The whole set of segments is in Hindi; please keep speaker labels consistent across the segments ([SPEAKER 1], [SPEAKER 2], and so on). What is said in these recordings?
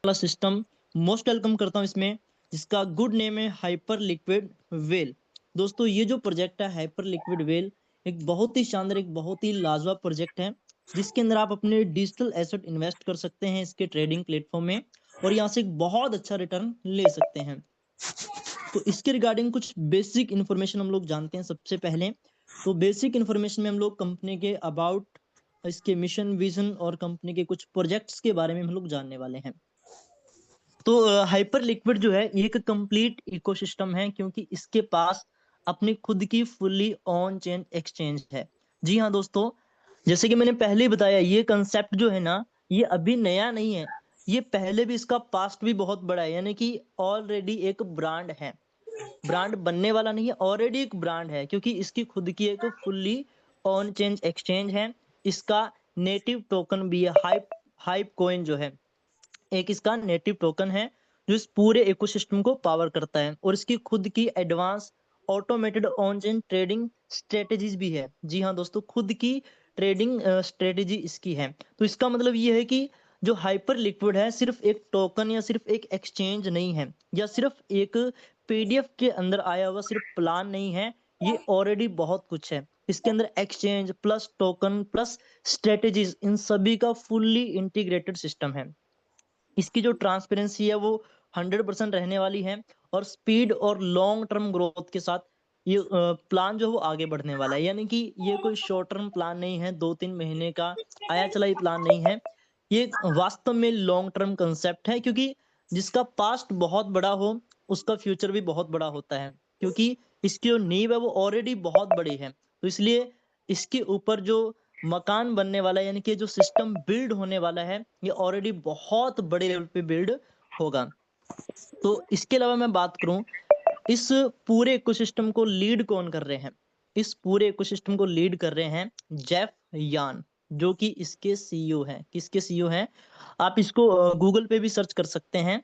[SPEAKER 1] वाला सिस्टम मोस्ट वेलकम करता हूं इसमें, जिसका गुड नेम है हाइपर लिक्विड वेल। दोस्तों ये जो प्रोजेक्ट है हाइपर लिक्विड वेल, एक बहुत ही शानदार, एक बहुत ही लाजवाब प्रोजेक्ट है, जिसके अंदर आप अपने डिजिटल एसेट इन्वेस्ट कर सकते हैं इसके ट्रेडिंग प्लेटफॉर्म में, और यहाँ से एक बहुत अच्छा रिटर्न ले सकते हैं। तो इसके रिगार्डिंग कुछ बेसिक इन्फॉर्मेशन हम लोग जानते हैं। सबसे पहले तो बेसिक इन्फॉर्मेशन में हम लोग कंपनी के अबाउट, इसके मिशन विजन और कंपनी के कुछ प्रोजेक्ट्स के बारे में हम लोग जानने वाले हैं। तो हाइपर लिक्विड जो है ये एक कंप्लीट इकोसिस्टम है, क्योंकि इसके पास अपनी खुद की फुल्ली ऑन चेन एक्सचेंज है। जी हाँ दोस्तों, जैसे कि मैंने पहले ही बताया, ये कंसेप्ट जो है ना, ये अभी नया नहीं है, ये पहले भी, इसका पास्ट भी बहुत बड़ा है, यानी कि ऑलरेडी एक ब्रांड है। ब्रांड बनने वाला नहीं है, ऑलरेडी एक ब्रांड है, क्योंकि इसकी खुद की एक फुल्ली ऑन चेन एक्सचेंज है। इसका नेटिव टोकन भी है, हाइप हाइप कॉइन जो है, एक इसका नेटिव टोकन है जो इस पूरे इकोसिस्टम को पावर करता है। और इसकी खुद की advance automated on chain trading strategies भी है। जी हाँ दोस्तों, खुद की ट्रेडिंग स्ट्रेटेजी इसकी है। तो इसका मतलब ये है कि जो हाइपर लिक्विड है सिर्फ एक टोकन या सिर्फ एक एक्सचेंज नहीं है, या सिर्फ एक पीडीएफ के अंदर आया हुआ सिर्फ प्लान नहीं है। ये ऑलरेडी बहुत कुछ है। इसके अंदर exchange plus token plus strategies, इन सभी का फुल्ली इंटीग्रेटेड सिस्टम है। इसकी जो ट्रांसपेरेंसी है वो 100% रहने वाली है, और स्पीड और लॉन्ग टर्म ग्रोथ के साथ ये प्लान जो है वो आगे बढ़ने वाला है। यानी कि ये कोई शॉर्ट टर्म प्लान नहीं है, 2-3 महीने का आया चला ही प्लान नहीं है। ये वास्तव में लॉन्ग टर्म कंसेप्ट है, क्योंकि जिसका पास्ट बहुत बड़ा हो उसका फ्यूचर भी बहुत बड़ा होता है, क्योंकि इसकी जो नींव है वो ऑलरेडी बहुत बड़ी है। तो इसलिए इसके ऊपर जो मकान बनने वाला है, यानी कि जो सिस्टम बिल्ड होने वाला है, ये ऑलरेडी बहुत बड़े लेवल पे बिल्ड होगा। तो इसके अलावा मैं बात करूं, इस पूरे इकोसिस्टम को लीड कौन कर रहे हैं? इस पूरे इकोसिस्टम को लीड कर रहे हैं जेफ यान, जो कि इसके सीईओ हैं। किसके सीईओ हैं? आप इसको गूगल पे भी सर्च कर सकते हैं।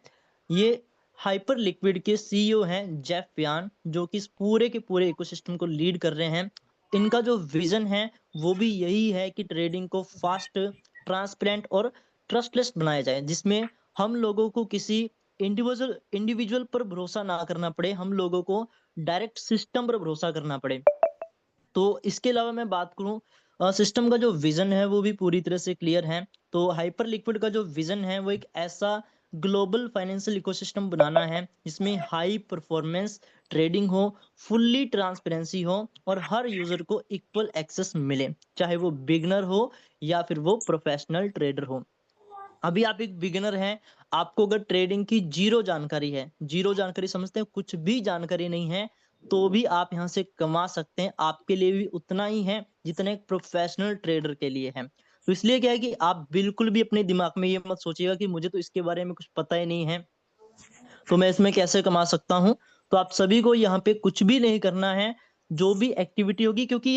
[SPEAKER 1] ये हाइपर लिक्विड के सीईओ हैं जेफ यान, जो कि इस पूरे के पूरे इकोसिस्टम को लीड कर रहे हैं। इनका जो विजन है वो भी यही है कि ट्रेडिंग को फास्ट, ट्रांसपेरेंट और ट्रस्टलेस बनाया जाए, जिसमें हम लोगों को किसी इंडिविजुअल इंडिविजुअल पर भरोसा ना करना पड़े, हम लोगों को डायरेक्ट सिस्टम पर भरोसा करना पड़े। तो इसके अलावा मैं बात करूं, सिस्टम का जो विजन है वो भी पूरी तरह से क्लियर है। तो हाइपर लिक्विड का जो विजन है वो एक ऐसा ग्लोबल फाइनेंशियल इकोसिस्टम बनाना है जिसमें हाई परफॉर्मेंस ट्रेडिंग हो, फुल्ली ट्रांसपेरेंसी हो, और हर यूजर को इक्वल एक्सेस मिले, चाहे वो बिगनर हो या फिर वो प्रोफेशनल ट्रेडर हो। अभी आप एक बिगिनर हैं, आपको अगर ट्रेडिंग की जीरो जानकारी है, जीरो जानकारी समझते हैं, कुछ भी जानकारी नहीं है, तो भी आप यहां से कमा सकते हैं। आपके लिए भी उतना ही है जितना एक प्रोफेशनल ट्रेडर के लिए है। तो इसलिए क्या है कि आप बिल्कुल भी अपने दिमाग में ये मत सोचिएगा कि मुझे तो इसके बारे में कुछ पता ही नहीं है, तो मैं इसमें कैसे कमा सकता हूँ। तो आप सभी को यहाँ पे कुछ भी नहीं करना है। जो भी एक्टिविटी होगी, क्योंकि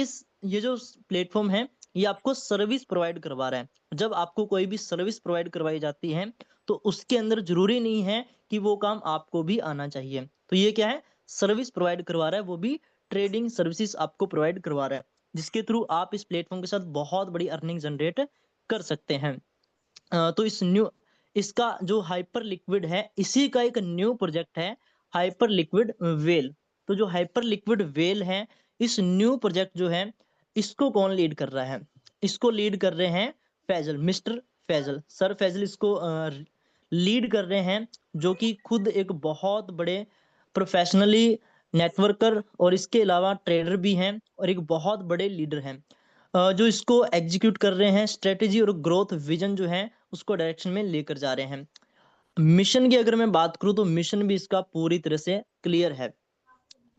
[SPEAKER 1] ये जो प्लेटफॉर्म है ये आपको सर्विस प्रोवाइड करवा रहा है। जब आपको कोई भी सर्विस प्रोवाइड करवाई जाती है तो उसके अंदर जरूरी नहीं है कि वो काम आपको भी आना चाहिए। तो ये क्या है? सर्विस प्रोवाइड करवा रहा है, वो भी ट्रेडिंग सर्विसेज आपको प्रोवाइड करवा रहा है, जिसके थ्रू आप इस प्लेटफॉर्म के साथ बहुत बड़ी अर्निंग जनरेट कर सकते हैं। तो इसका जो हाइपर लिक्विड है, इसी का एक न्यू प्रोजेक्ट है हाइपर लिक्विड वेल। तो जो हाइपर लिक्विड वेल है, इस न्यू प्रोजेक्ट जो है, इसको कौन लीड कर रहा है? इसको लीड कर रहे हैं फैजल, मिस्टर फैजल, सर फैजल इसको लीड कर रहे हैं, जो कि खुद एक बहुत बड़े प्रोफेशनली नेटवर्कर और इसके अलावा ट्रेडर भी हैं, और एक बहुत बड़े लीडर हैं, जो इसको एग्जीक्यूट कर रहे हैं। स्ट्रेटेजी और ग्रोथ विजन जो है उसको डायरेक्शन में लेकर जा रहे हैं। मिशन की अगर मैं बात करूं तो मिशन भी इसका पूरी तरह से क्लियर है।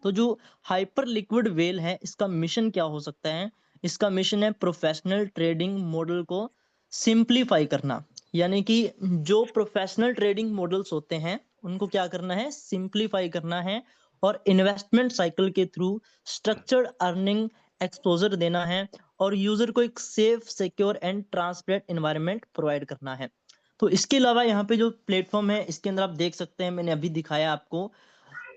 [SPEAKER 1] तो जो हाइपर लिक्विड वेल है, इसका मिशन क्या हो सकता है? इसका मिशन है प्रोफेशनल ट्रेडिंग मॉडल को सिंप्लीफाई करना। यानी कि जो प्रोफेशनल ट्रेडिंग मॉडल्स होते हैं उनको क्या करना है? सिंप्लीफाई करना है, और इन्वेस्टमेंट साइकिल के थ्रू स्ट्रक्चर्ड अर्निंग एक्सपोजर देना है, और यूजर को एक safe, secure and transparent environment provide करना है। तो इसके अलावा यहाँ पे जो प्लेटफॉर्म है इसके अंदर आप देख सकते हैं, मैंने अभी दिखाया आपको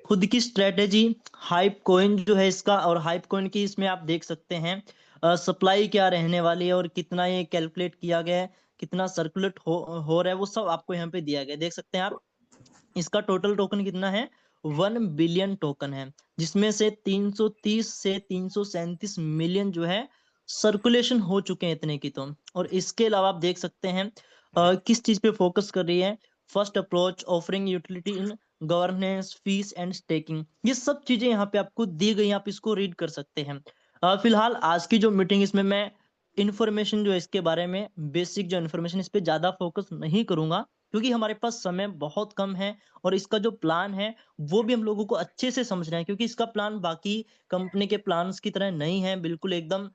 [SPEAKER 1] खुद की स्ट्रेटेजी। हाइप कॉइन जो है इसका, और हाइप कॉइन की इसमें आप देख सकते हैं सप्लाई क्या रहने वाली है और कितना ये कैलकुलेट किया गया है। कितना सर्कुलेट हो रहा है, वो सब आपको यहाँ पे दिया गया है। देख सकते हैं आप, इसका टोटल टोकन कितना है, 1 बिलियन टोकन है, जिसमें से 330 से 337 मिलियन जो है सर्कुलेशन हो चुके हैं इतने की तो। और इसके अलावा आप देख सकते हैं किस चीज पे फोकस कर रही है, first approach offering utility in governance fees and staking, ये सब चीजें यहाँ पे आपको दी गई, आप इसको रीड कर सकते हैं। फिलहाल आज की जो मीटिंग, इसमें मैं इंफॉर्मेशन जो है इसके बारे में, बेसिक जो इन्फॉर्मेशन, इस पे ज्यादा फोकस नहीं करूंगा, क्योंकि हमारे पास समय बहुत कम है। और इसका जो प्लान है वो भी हम लोगों को अच्छे से समझना है, क्योंकि इसका प्लान बाकी कंपनी के प्लान्स की तरह नहीं है, बिल्कुल एकदम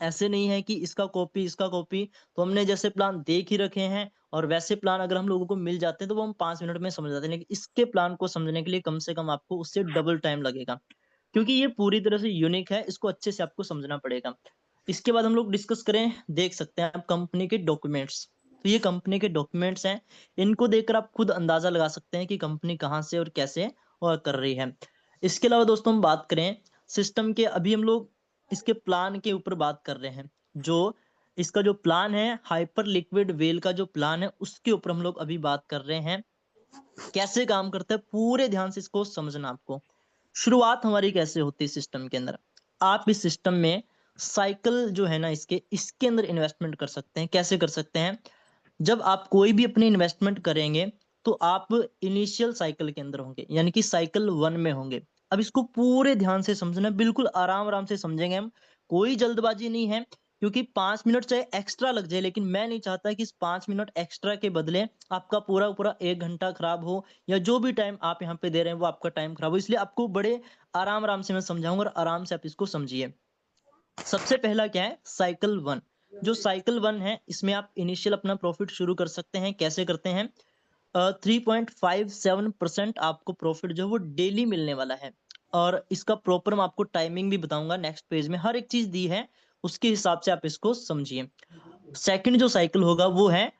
[SPEAKER 1] ऐसे नहीं है कि इसका कॉपी इसका कॉपी। तो हमने जैसे प्लान देख ही रखे हैं, और वैसे प्लान अगर हम लोगों को मिल जाते हैं तो वो हम 5 मिनट में समझ जाते हैं, लेकिन इसके प्लान को समझने के लिए कम से कम आपको उससे डबल टाइम लगेगा, क्योंकि ये पूरी तरह से यूनिक है, इसको अच्छे से आपको समझना पड़ेगा। इसके बाद हम लोग डिस्कस करें, देख सकते हैं आप कंपनी के डॉक्यूमेंट्स। तो ये कंपनी के डॉक्यूमेंट्स हैं, इनको देखकर आप खुद अंदाजा लगा सकते हैं कि कंपनी कहाँ से और कैसे और कर रही है। इसके अलावा दोस्तों हम बात करें सिस्टम के, अभी हम लोग इसके प्लान के ऊपर बात कर रहे हैं। जो इसका जो प्लान है, हाइपर लिक्विड वेल का जो प्लान है, उसके ऊपर हम लोग अभी बात कर रहे हैं, कैसे काम करता है, पूरे ध्यान से इसको समझना आपको। शुरुआत हमारी कैसे होती है सिस्टम के अंदर, आप इस सिस्टम में साइकिल जो है ना, इसके अंदर इन्वेस्टमेंट कर सकते हैं। कैसे कर सकते हैं, जब आप कोई भी अपनी इन्वेस्टमेंट करेंगे तो आप इनिशियल साइकिल के अंदर होंगे, यानी कि साइकिल 1 में होंगे। अब इसको पूरे ध्यान से समझना, बिल्कुल आराम आराम से समझेंगे हम, कोई जल्दबाजी नहीं है, क्योंकि 5 मिनट चाहे एक्स्ट्रा लग जाए, लेकिन मैं नहीं चाहता कि इस 5 मिनट एक्स्ट्रा के बदले आपका पूरा पूरा 1 घंटा खराब हो, या जो भी टाइम आप यहाँ पे दे रहे हैं वो आपका टाइम खराब हो। इसलिए आपको बड़े आराम आराम से मैं समझाऊंगा, और आराम से आप इसको समझिए। सबसे पहला क्या है, साइकिल 1। जो साइकिल 1 है, इसमें आप इनिशियल अपना प्रॉफिट शुरू कर सकते हैं। कैसे करते हैं, 3.57% आपको प्रॉफिट जो है वो डेली मिलने वाला है। और इसका प्रॉपर मैं आपको टाइमिंग भी बताऊंगा, नेक्स्ट पेज में हर एक चीज दी है, उसके हिसाब से आप इसको समझिए। सेकंड जो साइकिल होगा वो है,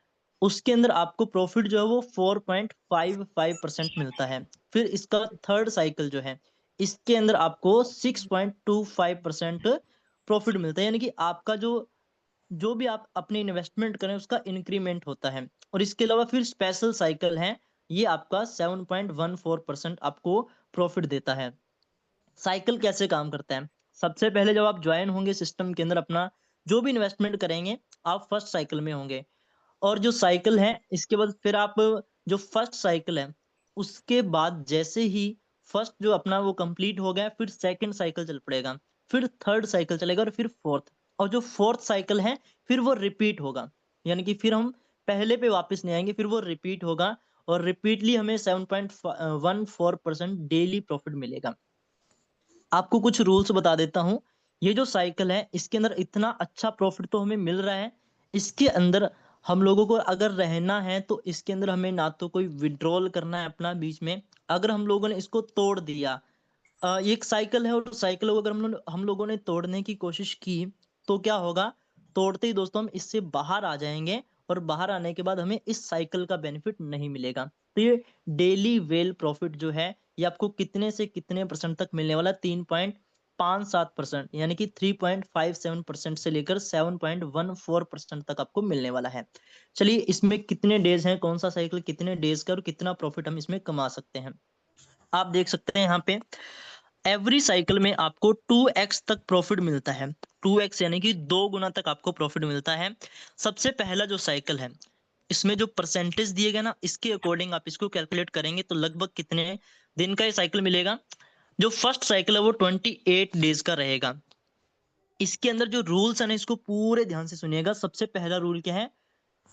[SPEAKER 1] उसके अंदर आपको प्रॉफिट जो है वो 4.55% मिलता है। फिर इसका थर्ड साइकिल जो है, इसके अंदर आपको 6.25% प्रॉफिट मिलता है, यानी कि आपका जो जो भी आप अपनी इन्वेस्टमेंट करें उसका इंक्रीमेंट होता है। और इसके अलावा फिर स्पेशल साइकिल है, ये आपका 7.14% आपको प्रॉफिट देता है। साइकिल कैसे काम करता है, सबसे पहले जब आप ज्वाइन होंगे सिस्टम के अंदर, अपना जो भी इन्वेस्टमेंट करेंगे, आप फर्स्ट साइकिल में होंगे। और जो साइकिल है, इसके बाद फिर आप, जो फर्स्ट साइकिल है उसके बाद जैसे ही फर्स्ट जो अपना वो कंप्लीट हो गया, फिर सेकंड साइकिल चल पड़ेगा, फिर थर्ड साइकिल चलेगा, और फिर फोर्थ। और जो फोर्थ साइकिल है, फिर वो रिपीट होगा, यानी कि फिर हम पहले पे वापस नहीं आएंगे, फिर वो रिपीट होगा, और रिपीटली हमें 7.14% डेली प्रॉफिट मिलेगा। आपको कुछ रूल्स बता देता हूं, ये जो साइकिल है इसके अंदर इतना अच्छा प्रॉफिट तो हमें मिल रहा है, इसके अंदर हम लोगों को अगर रहना है तो इसके अंदर हमें ना तो कोई विड्रॉल करना है अपना बीच में। अगर हम लोगों ने इसको तोड़ दिया, ये एक साइकिल है, और साइकिल को अगर हम लोगों ने तोड़ने की कोशिश की, तो क्या होगा, तोड़ते ही दोस्तों हम इससे बाहर आ जाएंगे, और बाहर आने के बाद हमें इस साइकिल का बेनिफिट नहीं मिलेगा। तो ये डेली वेल प्रॉफिट जो है, ये आपको कितने से कितने परसेंट तक मिलने वाला, 3.57%, यानी कि 3.57% से लेकर 7.14% तक आपको मिलने वाला है। चलिए, इसमें कितने डेज हैं, कौन सा साइकिल कितने डेज का, और कितना प्रॉफिट हम इसमें कमा सकते हैं। आप देख सकते हैं यहाँ पे, एवरी साइकिल में आपको 2x तक प्रॉफिट मिलता है। 2x यानी कि 2 गुना तक आपको प्रॉफिट मिलता है। सबसे पहला जो साइकिल है, इसमें जो परसेंटेज दिए गए ना, इसके अकॉर्डिंग आप इसको कैलकुलेट करेंगे तो लगभग कितने दिन का ये साइकिल मिलेगा। जो फर्स्ट साइकिल है वो 28 डेज का रहेगा। इसके अंदर जो रूल्स है ना, इसको पूरे ध्यान से सुनिएगा। सबसे पहला रूल क्या है,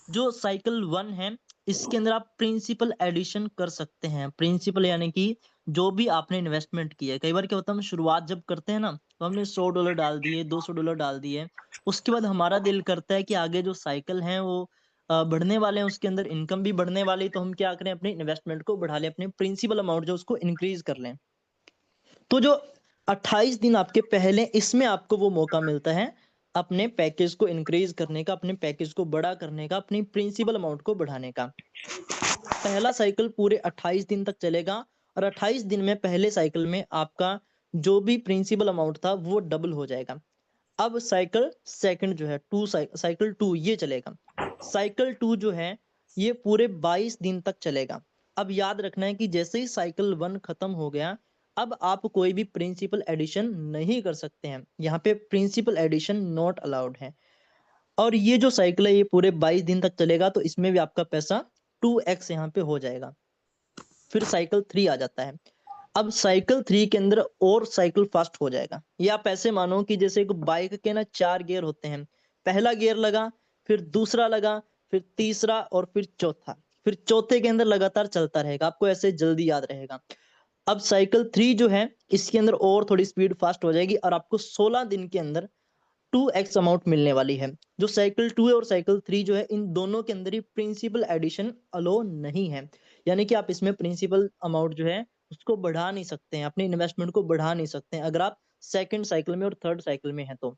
[SPEAKER 1] जो साइकिल 1 है, इसके अंदर आप प्रिंसिपल एडिशन कर सकते हैं। प्रिंसिपल यानी कि जो भी आपने इन्वेस्टमेंट किया है, कई बार क्या होता है, हम शुरुआत जब करते हैं ना, तो हमने $100 डाल दिए, $200 डाल दिए, उसके बाद हमारा दिल करता है कि आगे जो साइकिल है वो बढ़ने वाले हैं, उसके अंदर इनकम भी बढ़ने वाली, तो हम क्या करें, अपने इन्वेस्टमेंट को बढ़ा लें, अपने प्रिंसिपल अमाउंट जो उसको इंक्रीज कर लें। तो जो 28 दिन आपके पहले, इसमें आपको वो मौका मिलता है अपने पैकेज को इंक्रीज करने का, अपने पैकेज को बड़ा करने का, अपनी प्रिंसिपल अमाउंट को बढ़ाने का। पहला साइकिल पूरे 28 दिन तक चलेगा, और 28 दिन में पहले साइकिल में आपका जो भी प्रिंसिपल अमाउंट था वो डबल हो जाएगा। अब साइकिल सेकंड जो है, साइकिल 2 ये चलेगा। साइकिल 2 जो है ये पूरे 22 दिन तक चलेगा। अब याद रखना है कि जैसे ही साइकिल 1 खत्म हो गया, अब आप कोई भी प्रिंसिपल एडिशन नहीं कर सकते हैं। यहाँ पे प्रिंसिपल एडिशन नॉट अलाउड है। और ये जो साइकिल है ये पूरे 22 दिन तक चलेगा, तो इसमें भी आपका पैसा 2x यहाँ पे हो जाएगा। फिर साइकिल 3 आ जाता है। अब साइकिल 3 के अंदर और साइकिल फास्ट हो जाएगा। ये आप ऐसे मानो कि जैसे एक बाइक के ना 4 गियर होते हैं। पहला गियर लगा, फिर दूसरा लगा, फिर तीसरा और फिर चौथा। फिर चौथे के अंदर लगातार चलता रहेगा, आपको ऐसे जल्दी याद रहेगा। अब साइकिल 3 जो है इसके अंदर और थोड़ी स्पीड फास्ट हो जाएगी और आपको 16 दिन के अंदर 2x अमाउंट मिलने वाली है। जो साइकिल 2 है और साइकिल 3 जो है इन दोनों के अंदर ही प्रिंसिपल एडिशन अलो नहीं है। यानी कि आप इसमें प्रिंसिपल अमाउंट जो है उसको बढ़ा नहीं सकते हैं, अपने इन्वेस्टमेंट को बढ़ा नहीं सकते हैं अगर आप सेकंड साइकिल में और थर्ड साइकिल में हैं तो।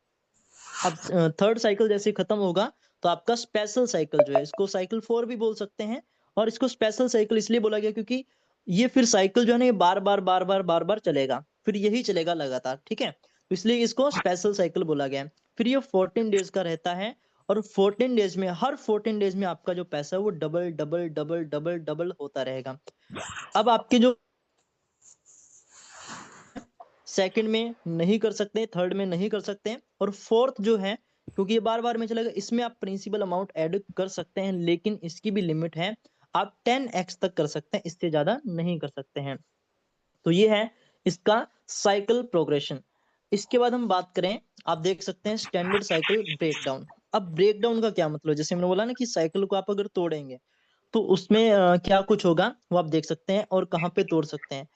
[SPEAKER 1] अब थर्ड साइकिल जैसे खत्म होगा तो आपका स्पेशल साइकिल जो है, इसको साइकिल 4 भी बोल सकते हैं। और इसको स्पेशल साइकिल इसलिए बोला गया क्योंकि ये फिर साइकिल जो है ना ये बार बार चलेगा, फिर यही चलेगा लगातार, ठीक है। तो इसलिए इसको स्पेशल साइकिल बोला गया है। फिर ये 14 डेज का रहता है और 14 डेज में, हर 14 डेज में आपका जो पैसा है वो double double double double double होता रहेगा। अब आपके जो सेकंड में नहीं कर सकते, थर्ड में नहीं कर सकते, और फोर्थ जो है क्योंकि ये बार बार में चलेगा, इसमें आप प्रिंसिपल अमाउंट ऐड कर सकते हैं, लेकिन इसकी भी लिमिट है। आप 10x तक कर सकते हैं, इससे ज्यादा नहीं कर सकते हैं। तो ये है इसका साइकिल प्रोग्रेशन। इसके बाद हम बात करें, आप देख सकते हैं स्टैंडर्ड साइकिल ब्रेकडाउन। अब ब्रेकडाउन का क्या मतलब, जैसे हमने बोला ना कि साइकिल को आप अगर तोड़ेंगे तो उसमें क्या कुछ होगा वो आप देख सकते हैं और कहाँ पे तोड़ सकते हैं।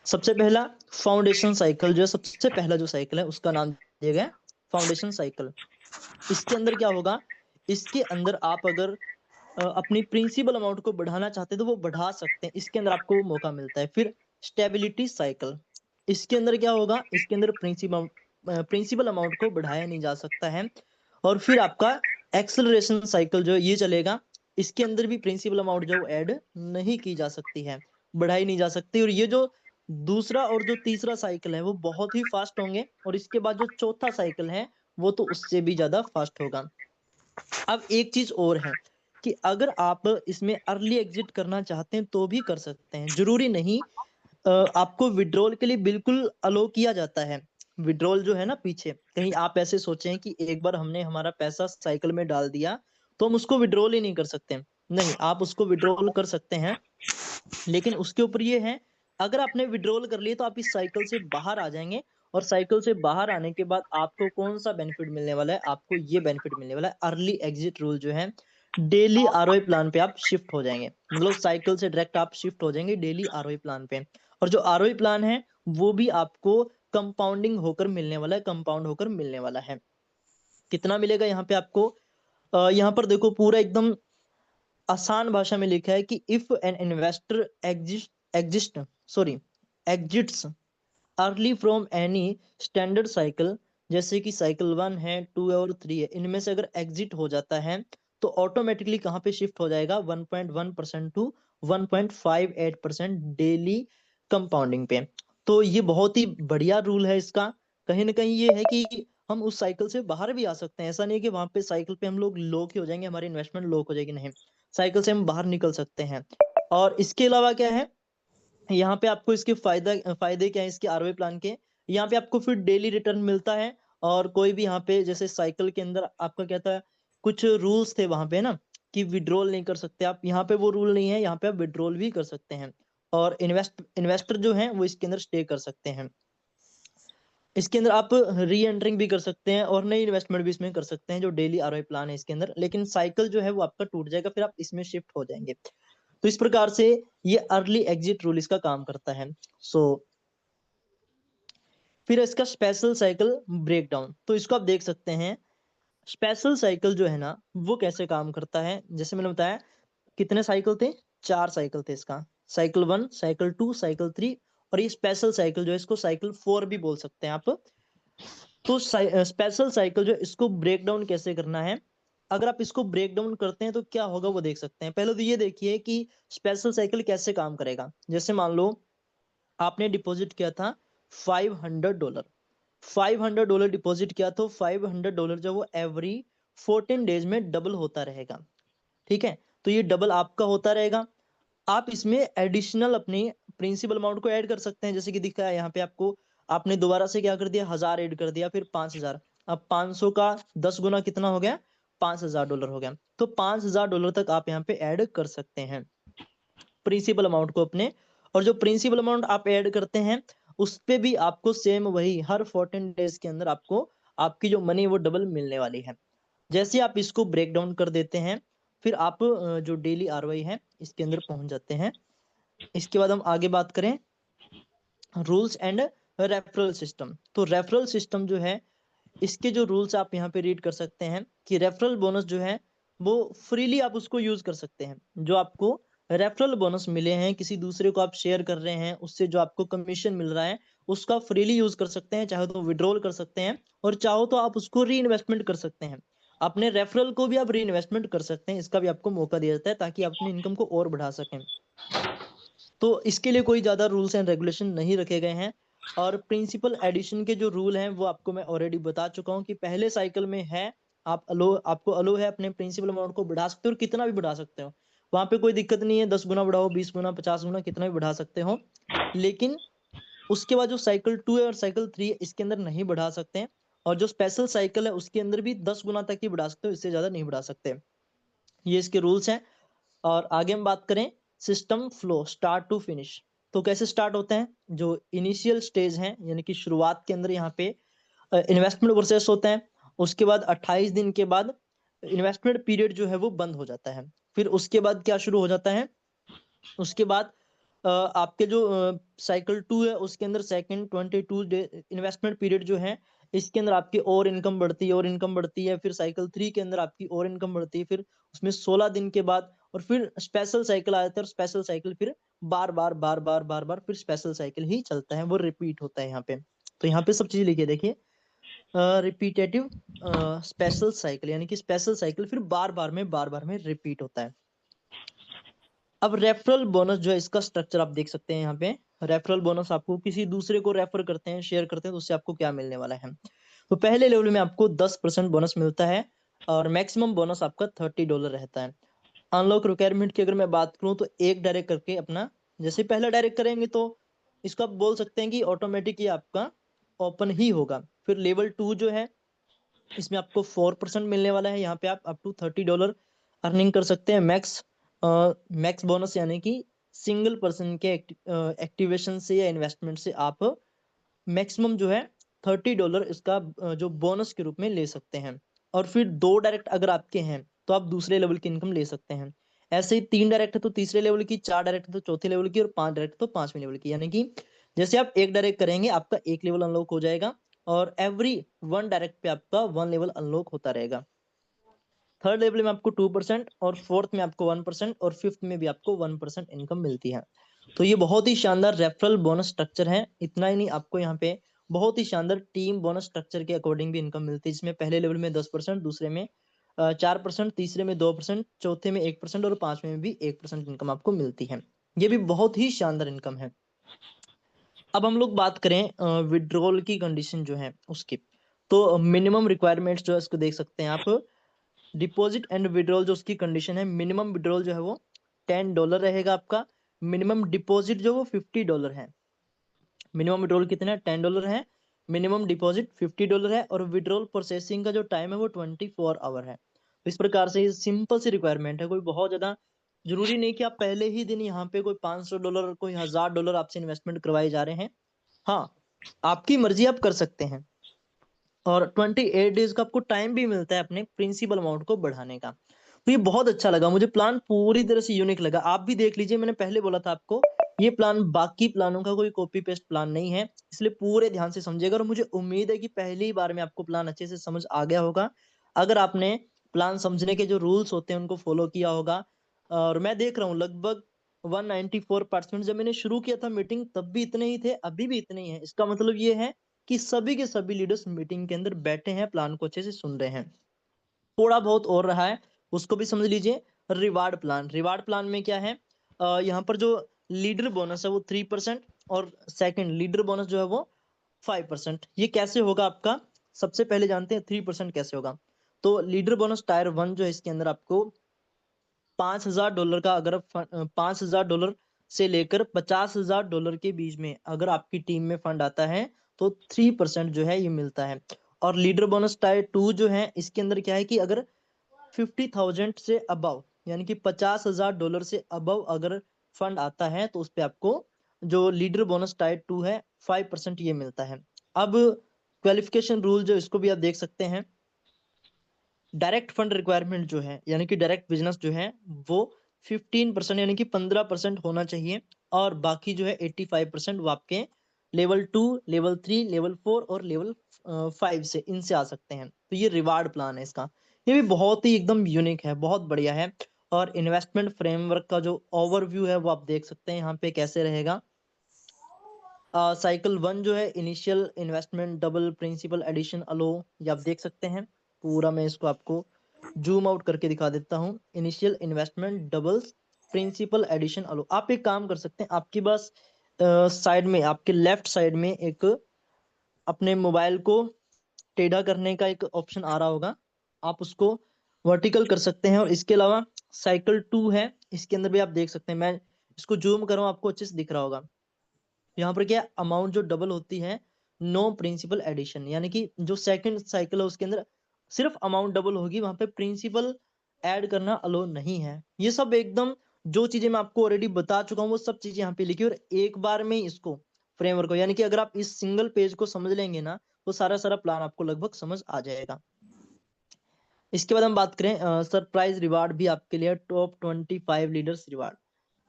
[SPEAKER 1] सबसे पहला फाउंडेशन साइकिल जो है, सबसे पहला जो साइकिल है उसका नाम दिया गया फाउंडेशन साइकिल। इसके अंदर क्या होगा, इसके अंदर आप अगर अपनी प्रिंसिपल अमाउंट को बढ़ाना चाहते हैं तो वो बढ़ा सकते हैं, इसके अंदर आपको मौका मिलता है। फिर स्टेबिलिटी साइकिल, इसके अंदर क्या होगा, इसके अंदर प्रिंसिपल अमाउंट को बढ़ाया नहीं जा सकता है। और फिर आपका एक्सेलरेशन साइकिल जो ये चलेगा, इसके अंदर भी प्रिंसिपल अमाउंट जो ऐड नहीं की जा सकती है, बढ़ाई नहीं जा सकती। और ये जो दूसरा और जो तीसरा साइकिल है वो बहुत ही फास्ट होंगे, और इसके बाद जो चौथा साइकिल है वो तो उससे भी ज्यादा फास्ट होगा। अब एक चीज और है कि अगर आप इसमें अर्ली एग्जिट करना चाहते हैं तो भी कर सकते हैं, जरूरी नहीं। आपको विड्रॉल के लिए बिल्कुल अलो किया जाता है। विड्रॉल जो है ना पीछे, कहीं आप ऐसे सोचें कि एक बार हमने हमारा पैसा साइकिल में डाल दिया तो हम उसको विड्रॉल ही नहीं कर सकते। नहीं, आप उसको विड्रॉल कर सकते हैं, लेकिन उसके ऊपर ये है, अगर आपने विड्रॉल कर लिए तो आप इस साइकिल से बाहर आ जाएंगे। और साइकिल से बाहर आने के बाद आपको कौन सा बेनिफिट मिलने वाला है, आपको ये बेनिफिट मिलने वाला है, अर्ली एग्जिट रूल जो है, डेली आरओआई प्लान पे आप शिफ्ट हो जाएंगे। मतलब साइकिल से डायरेक्ट आप शिफ्ट हो जाएंगे डेली आरओआई प्लान पे। और जो आरओआई प्लान है वो भी आपको कंपाउंडिंग होकर मिलने वाला है, कंपाउंड होकर मिलने वाला है। कितना मिलेगा यहाँ पे आपको, यहाँ पर देखो पूरा एकदम आसान भाषा में लिखा है कि if an investor exist sorry exits early from any standard cycle, जैसे कि साइकिल 1 है, 2 है और 3 है, इनमें से अगर एग्जिट हो जाता है तो ऑटोमेटिकली कहाँ पे शिफ्ट हो जाएगा, 1.1% टू 1.58% डेली कंपाउंडिंग पे। तो ये बहुत ही बढ़िया रूल है इसका। कहीं ना कहीं ये है कि हम उस साइकिल से बाहर भी आ सकते हैं, ऐसा नहीं है कि वहां पे साइकिल पे हम लोग लॉक ही हो जाएंगे, हमारी इन्वेस्टमेंट लॉक हो जाएगी, नहीं, साइकिल से हम बाहर निकल सकते हैं। और इसके अलावा क्या है, यहाँ पे आपको इसके फायदे क्या है इसके आरओआई प्लान के, यहाँ पे आपको फिर डेली रिटर्न मिलता है। और कोई भी यहाँ पे जैसे साइकिल के अंदर आपका क्या था, कुछ रूल्स थे वहां पे ना कि विड्रॉल नहीं कर सकते आप, यहाँ पे वो रूल नहीं है, यहाँ पे आप विड्रॉल भी कर सकते हैं। और इन्वेस्टर जो है वो इसके अंदर स्टे कर सकते हैं। इसके अंदर आप री एंटरिंग भी कर सकते हैं और नई इन्वेस्टमेंट भी इसमें कर सकते हैं, जो डेली आरओआई प्लान है इसके अंदर। लेकिन साइकिल जो है वो आपका टूट जाएगा, फिर आप इसमें शिफ्ट हो जाएंगे। तो इस प्रकार से ये अर्ली एग्जिट रूल इसका काम करता है। सो फिर इसका स्पेशल साइकिल ब्रेकडाउन, तो इसको आप देख सकते हैं। स्पेशल साइकिल जो है ना वो कैसे काम करता है, जैसे मैंने बताया कितने साइकिल थे, 4 साइकिल थे इसका, साइकिल 1, साइकिल 2, साइकिल 3, और ये स्पेशल साइकिल जो है इसको साइकिल 4 भी बोल सकते हैं आप। तो स्पेशल साइकिल जो है, इसको ब्रेक डाउन कैसे करना है, अगर आप इसको ब्रेक डाउन करते हैं तो क्या होगा वो देख सकते हैं। पहले तो ये देखिए कि स्पेशल साइकिल कैसे काम करेगा। जैसे मान लो आपने डिपॉजिट किया था $500, $500 डिपॉजिट किया तो $500 जो वो एवरी 14 डेज में डबल होता रहेगा। ठीक है। तो ये डबल आपका होता रहेगा। आप इसमें एडिशनल अपनी प्रिंसिपल अमाउंट को ऐड कर सकते हैं, जैसे कि दिखा है यहाँ पे आपको, आपने दोबारा से क्या कर दिया, 1000 ऐड कर दिया, फिर 5000। अब 500 का 10 गुना कितना हो गया, $5000 हो गया। तो $5000 तक आप यहाँ पे ऐड कर सकते हैं प्रिंसिपल अमाउंट को अपने। और जो प्रिंसिपल अमाउंट आप ऐड करते हैं उस पे भी आपको सेम वही हर 14 डेज के अंदर आपको आपकी जो मनी वो डबल मिलने वाली है। जैसे आप इसको ब्रेक डाउन कर देते हैं, फिर आप जो डेली आरओआई है इसके अंदर पहुंच जाते हैं। इसके बाद हम आगे बात करें रूल्स एंड रेफरल सिस्टम। तो रेफरल सिस्टम जो है इसके जो रूल्स आप यहाँ पे रीड कर सकते हैं कि रेफरल बोनस जो है वो फ्रीली आप उसको यूज कर सकते हैं। जो आपको रेफरल बोनस मिले हैं, किसी दूसरे को आप शेयर कर रहे हैं, उससे जो आपको कमीशन मिल रहा है उसका फ्रीली यूज कर सकते हैं। चाहे तो विड्रॉल कर सकते हैं और चाहो तो आप उसको री इन्वेस्टमेंट कर सकते हैं। अपने रेफरल को भी आप री इन्वेस्टमेंट कर सकते हैं, इसका भी आपको मौका दिया जाता है ताकि आप अपनी इनकम को और बढ़ा सकें। तो इसके लिए कोई ज्यादा रूल्स एंड रेगुलेशन नहीं रखे गए हैं। और प्रिंसिपल एडिशन के जो रूल हैं वो आपको मैं ऑलरेडी बता चुका हूँ कि पहले साइकिल में है आपको अलो है अपने प्रिंसिपल अमाउंट को बढ़ा सकते हो और कितना भी बढ़ा सकते हो, वहां पे कोई दिक्कत नहीं है। 10 गुना बढ़ाओ, 20 गुना, 50 गुना, कितना भी बढ़ा सकते हो। लेकिन उसके बाद जो साइकिल 2 है और साइकिल 3 है इसके अंदर नहीं बढ़ा सकते हैं। और जो स्पेशल साइकिल है उसके अंदर भी 10 गुना तक ही बढ़ा सकते हो, इससे ज्यादा नहीं बढ़ा सकते। ये इसके रूल्स हैं। और आगे हम बात करें system flow start to finish. तो कैसे स्टार्ट होते हैं, जो इनिशियल स्टेज है यानी कि शुरुआत के अंदर यहाँ पे इन्वेस्टमेंट प्रोसेस होता है। उसके बाद 28 दिन के बाद इन्वेस्टमेंट पीरियड जो है वो बंद हो जाता है। फिर उसके बाद क्या शुरू हो जाता है, उसके बाद आपके जो साइकिल 2 है उसके अंदर सेकंड 22 डे इन्वेस्टमेंट पीरियड जो है इसके अंदर आपकी और इनकम बढ़ती है और इनकम बढ़ती है। फिर साइकिल 3 के अंदर आपकी और इनकम बढ़ती है, फिर उसमें 16 दिन के बाद और फिर स्पेशल साइकिल आ जाता है। और स्पेशल साइकिल फिर बार बार बार बार बार बार फिर स्पेशल साइकिल ही चलता है, वो रिपीट होता है यहाँ पे। तो यहाँ पे सब चीज लिखिए, देखिए रिपीटेटिव स्पेशल साइकिल, यानी कि स्पेशल साइकिल फिर बार बार में रिपीट होता है। अब रेफरल बोनस जो है इसका स्ट्रक्चर आप देख सकते हैं यहाँ पे। रेफरल बोनस आपको किसी दूसरे को रेफर करते हैं, शेयर करते हैं, तो उससे आपको क्या मिलने वाला है। तो पहले लेवल में आपको 10% बोनस मिलता है और मैक्सिमम बोनस आपका $30 रहता है। अनलॉक रिक्वायरमेंट की अगर मैं बात करूं तो एक डायरेक्ट करके अपना, जैसे पहला डायरेक्ट करेंगे तो इसको आप बोल सकते हैं कि ऑटोमेटिक ही आपका ओपन ही होगा। फिर लेवल 2 जो है इसमें आपको 4% मिलने वाला है। यहाँ पे आप अप टू $30 अर्निंग कर सकते हैं मैक्स। मैक्स बोनस यानी कि सिंगल पर्सन के एक्टिवेशन से या इन्वेस्टमेंट से आप मैक्सिमम जो है $30 इसका जो बोनस के रूप में ले सकते हैं। और फिर 2 डायरेक्ट अगर आपके हैं तो आप दूसरे लेवल की इनकम ले सकते हैं। ऐसे ही 3 डायरेक्ट है तो तीसरे लेवल की, 4 डायरेक्ट है तो चौथे लेवल की, और 5 डायरेक्ट तो 5वें लेवल की। यानी कि जैसे आप एक डायरेक्ट करेंगे आपका एक लेवल अनलॉक हो जाएगा और एवरी 1 डायरेक्ट पे आपका 1 लेवल अनलॉक होता रहेगा। थर्ड लेवल में आपको 2% और फोर्थ में आपको 1% और फिफ्थ में भी आपको 1% इनकम मिलती है। तो ये बहुत ही शानदार रेफरल बोनस स्ट्रक्चर है। इतना ही नहीं, आपको यहाँ पे बहुत ही शानदार टीम बोनस स्ट्रक्चर के अकॉर्डिंग भी इनकम मिलती है, जिसमें पहले लेवल में 10%, दूसरे में 4%, तीसरे में 2%, चौथे में 1% और पांचवें में भी 1% इनकम आपको मिलती है। ये भी बहुत ही शानदार इनकम है। अब हम लोग बात करें विड्रॉल की कंडीशन जो है उसकी। तो मिनिमम रिक्वायरमेंट्स जो है इसको देख सकते हैं आप। डिपॉजिट एंड विड्रॉल जो उसकी कंडीशन है, मिनिमम विड्रॉल जो है वो $10 रहेगा आपका। मिनिमम डिपॉजिट जो वो $50 है। मिनिमम विड्रॉल कितना है, $10 है। मिनिमम डिपॉजिट $50 है और विड्रॉल प्रोसेसिंग का जो टाइम है वो 24 आवर है। तो इस प्रकार से ये सिंपल सी रिक्वायरमेंट है, कोई बहुत ज्यादा जरूरी नहीं कि आप पहले ही दिन यहाँ पे कोई $500 कोई $1000 आपसे इन्वेस्टमेंट करवाए जा रहे हैं। हाँ, आपकी मर्जी आप कर सकते हैं। और 28 डेज का आपको टाइम भी मिलता है अपने प्रिंसिपल अमाउंट को बढ़ाने का। तो ये बहुत अच्छा लगा मुझे, प्लान पूरी तरह से यूनिक लगा। आप भी देख लीजिए, मैंने पहले बोला था आपको ये प्लान बाकी प्लानों का कोई कॉपी पेस्ट प्लान नहीं है, इसलिए पूरे ध्यान से समझिएगा। और मुझे उम्मीद है कि पहली बार में आपको प्लान अच्छे से समझ आ गया होगा, अगर आपने प्लान समझने के जो रूल्स होते हैं उनको फॉलो किया होगा। और मैं देख रहा हूँ लगभग 194 जब मैंने शुरू किया था मीटिंग तब भी इतने ही थे, अभी भी इतने ही है। इसका मतलब ये है कि सभी के सभी लीडर्स मीटिंग के अंदर बैठे हैं, प्लान को अच्छे से सुन रहे हैं। थोड़ा बहुत और रहा है उसको भी समझ लीजिए। रिवार्ड प्लान, रिवार्ड प्लान में क्या है, यहाँ पर जो लीडर बोनस है वो 3% और सेकंड लीडर बोनस जो है वो 5%। ये कैसे होगा आपका, सबसे पहले जानते हैं 3% कैसे होगा। तो लीडर बोनस टायर 1 जो है इसके अंदर आपको $5,000 का अगर $5,000 से लेकर $50,000 के बीच में अगर आपकी टीम में फंड आता है तो 3% जो है ये मिलता है। और लीडर बोनस टायर 2 जो है इसके अंदर क्या है कि अगर 50,000 से अबव यानी कि $50,000 से अबव अगर फंड आता है तो उस पे आपको जो लीडर बोनस टायर 2 है 5% ये मिलता है। अब क्वालिफिकेशन रूल जो इसको भी आप देख सकते हैं। डायरेक्ट फंड रिक्वायरमेंट जो है यानी कि डायरेक्ट बिजनेस जो है वो 15% यानी कि 15% होना चाहिए और बाकी जो है 85% वो आपके लेवल 2, लेवल 3, लेवल 4 और लेवल 5 से इनसे आ सकते हैं। तो ये रिवार्ड प्लान है इसका। ये भी बहुत ही एकदम यूनिक है, बहुत बढ़िया है। और इन्वेस्टमेंट फ्रेमवर्क का जो ओवरव्यू है वो आप देख सकते हैं यहाँ पे कैसे रहेगा। साइकिल 1 जो है initial investment double principal addition अलो, ये आप देख सकते हैं। पूरा मैं इसको आपको जूम आउट करके दिखा देता हूँ। Initial investment doubles principal addition अलो। आप एक काम कर सकते हैं, आपके पास साइड में आपके लेफ्ट साइड में एक अपने मोबाइल को टेढ़ा करने का एक ऑप्शन आ रहा होगा, आप उसको वर्टिकल कर सकते हैं। और इसके अलावा साइकिल 2 है, इसके अंदर भी आप देख सकते हैं। मैं इसको जूम कर रहा हूँ, आपको अच्छे से दिख रहा होगा। यहाँ पर क्या अमाउंट जो डबल होती है, नो प्रिंसिपल एडिशन, यानी कि जो सेकंड साइकिल है उसके अंदर सिर्फ अमाउंट डबल होगी, वहां पे प्रिंसिपल ऐड करना अलो नहीं है। ये सब एकदम जो चीजें मैं आपको ऑलरेडी बता चुका हूँ वो सब चीजें यहाँ पे लिखी और एक बार में इसको फ्रेमवर्क को, यानी कि अगर आप इस सिंगल पेज को समझ लेंगे ना तो सारा सारा प्लान आपको लगभग समझ आ जाएगा। इसके बाद हम बात करें सरप्राइज रिवार्ड भी आपके लिए, टॉप 25 लीडर्स रिवार्ड।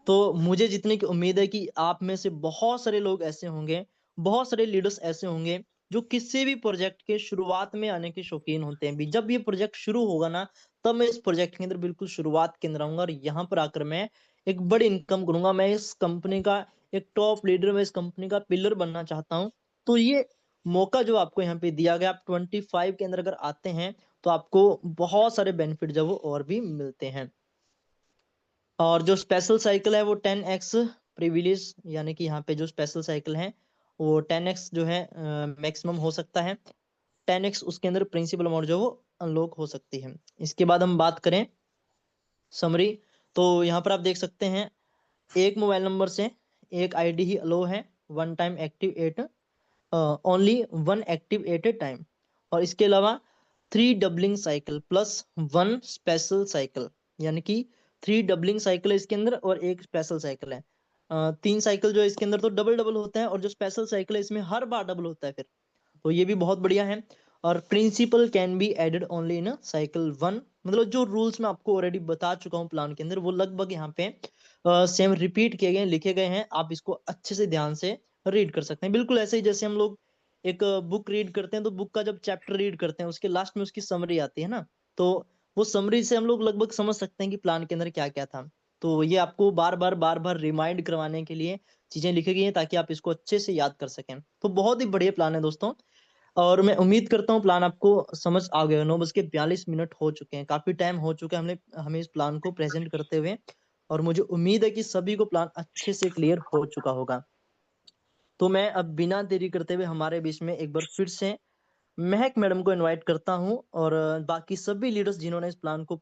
[SPEAKER 1] तो मुझे जितनी की उम्मीद है कि आप में से बहुत सारे लोग ऐसे होंगे, बहुत सारे लीडर्स ऐसे होंगे जो किसी भी प्रोजेक्ट के शुरुआत में आने के शौकीन होते हैं। भी जब ये प्रोजेक्ट शुरू होगा ना तब मैं इस प्रोजेक्ट के अंदर बिल्कुल शुरुआत के अंदर आऊंगा और यहाँ पर आकर मैं एक बड़ी इनकम करूंगा। मैं इस कंपनी का एक टॉप लीडर, मैं इस कंपनी का पिलर बनना चाहता हूँ। तो ये मौका जो आपको यहाँ पे दिया गया, आप 25 के अंदर अगर आते हैं तो आपको बहुत सारे बेनिफिट जो वो और भी मिलते हैं। और जो स्पेशल साइकिल है वो 10x प्रिविलेज, यानी कि यहाँ पे जो स्पेशल साइकिल है वो 10x जो है मैक्सिमम हो सकता है। 10x उसके अंदर प्रिंसिपल अमाउंट जो वो अनलॉक हो सकती है। इसके बाद हम बात करें समरी, तो यहाँ पर आप देख सकते हैं एक मोबाइल नंबर से एक आईडी ही अलो है, one time active at, only one active at A time. और इसके अलावा 3 doubling cycle plus 1 special cycle, यानी कि 3 डबलिंग साइकिल है इसके अंदर और एक स्पेशल साइकिल है। 3 साइकिल जो है इसके अंदर तो डबल डबल होता है और जो स्पेशल साइकिल है इसमें हर बार डबल होता है फिर, तो ये भी बहुत बढ़िया है। और principal can be added only in cycle 1, मतलब जो रूल्स मैं आपको ऑलरेडी बता चुका हूँ प्लान के अंदर वो लगभग यहाँ पे सेम रिपीट किए गए, लिखे गए हैं। आप इसको अच्छे से ध्यान से रीड कर सकते हैं, बिल्कुल ऐसे ही जैसे हम लोग एक बुक रीड करते हैं तो बुक का जब चैप्टर रीड करते हैं उसके लास्ट में उसकी समरी आती है ना, तो वो समरी से हम लोग लगभग समझ सकते हैं कि प्लान के अंदर क्या क्या था। तो ये आपको बार बार रिमाइंड करवाने के लिए चीजें लिखी गई हैं ताकि आप इसको अच्छे से याद कर सकें। तो बहुत ही बढ़िया प्लान है दोस्तों, और मैं उम्मीद करता हूँ प्लान आपको समझ आ गया। 9:42 हो चुके हैं, काफी टाइम हो चुका है हमें इस प्लान को प्रेजेंट करते हुए, और मुझे उम्मीद है कि सभी को प्लान अच्छे से क्लियर हो चुका होगा। तो मैं अब बिना देरी करते हुए हमारे बीच में एक बार फिर से महक मैडम को इनवाइट करता हूँ और बाकी सभी लीडर्स जिन्होंने इस प्लान को